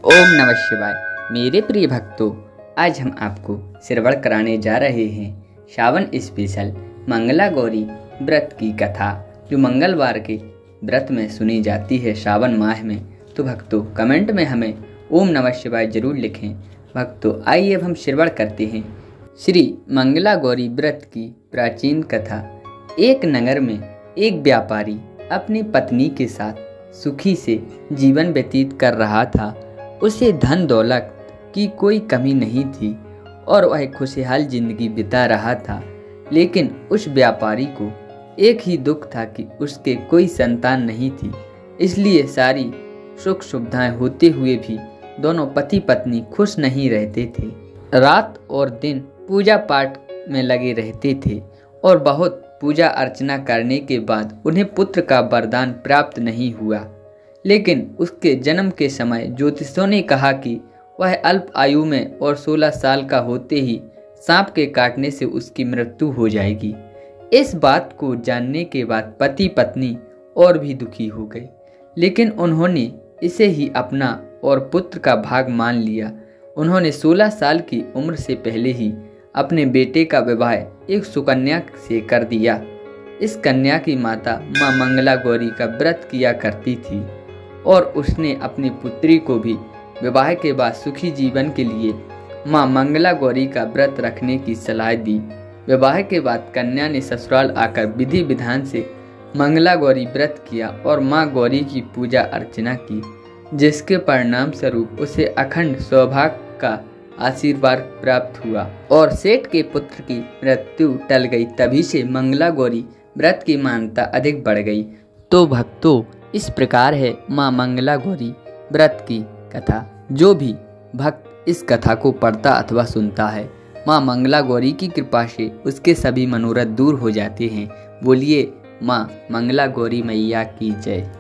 ओम नमः शिवाय। मेरे प्रिय भक्तों, आज हम आपको श्रवण कराने जा रहे हैं श्रावण स्पेशल मंगला गौरी व्रत की कथा, जो मंगलवार के व्रत में सुनी जाती है श्रावण माह में। तो भक्तों, कमेंट में हमें ओम नमः शिवाय जरूर लिखें। भक्तों, आइए अब हम श्रवण करते हैं श्री मंगला गौरी व्रत की प्राचीन कथा। एक नगर में एक व्यापारी अपनी पत्नी के साथ सुखी से जीवन व्यतीत कर रहा था। उसे धन दौलत की कोई कमी नहीं थी और वह खुशहाल जिंदगी बिता रहा था। लेकिन उस व्यापारी को एक ही दुख था कि उसके कोई संतान नहीं थी। इसलिए सारी सुख सुविधाएं होते हुए भी दोनों पति पत्नी खुश नहीं रहते थे। रात और दिन पूजा पाठ में लगे रहते थे और बहुत पूजा अर्चना करने के बाद उन्हें पुत्र का वरदान प्राप्त नहीं हुआ। लेकिन उसके जन्म के समय ज्योतिषों ने कहा कि वह अल्प आयु में और 16 साल का होते ही सांप के काटने से उसकी मृत्यु हो जाएगी। इस बात को जानने के बाद पति पत्नी और भी दुखी हो गए, लेकिन उन्होंने इसे ही अपना और पुत्र का भाग मान लिया। उन्होंने 16 साल की उम्र से पहले ही अपने बेटे का विवाह एक सुकन्या से कर दिया। इस कन्या की माता माँ मंगला गौरी का व्रत किया करती थी और उसने अपनी पुत्री को भी विवाह के बाद सुखी जीवन के लिए माँ मंगला गौरी का व्रत रखने की सलाह दी। विवाह के बाद कन्या ने ससुराल आकर विधि विधान से मंगला गौरी व्रत किया और माँ गौरी की पूजा अर्चना की, जिसके परिणाम स्वरूप उसे अखंड सौभाग्य का आशीर्वाद प्राप्त हुआ और सेठ के पुत्र की मृत्यु टल गई। तभी से मंगला गौरी व्रत की मान्यता अधिक बढ़ गई। तो भक्तों, इस प्रकार है माँ मंगला गौरी व्रत की कथा। जो भी भक्त इस कथा को पढ़ता अथवा सुनता है, माँ मंगला गौरी की कृपा से उसके सभी मनोरथ दूर हो जाते हैं। बोलिए माँ मंगला गौरी मैया की जय।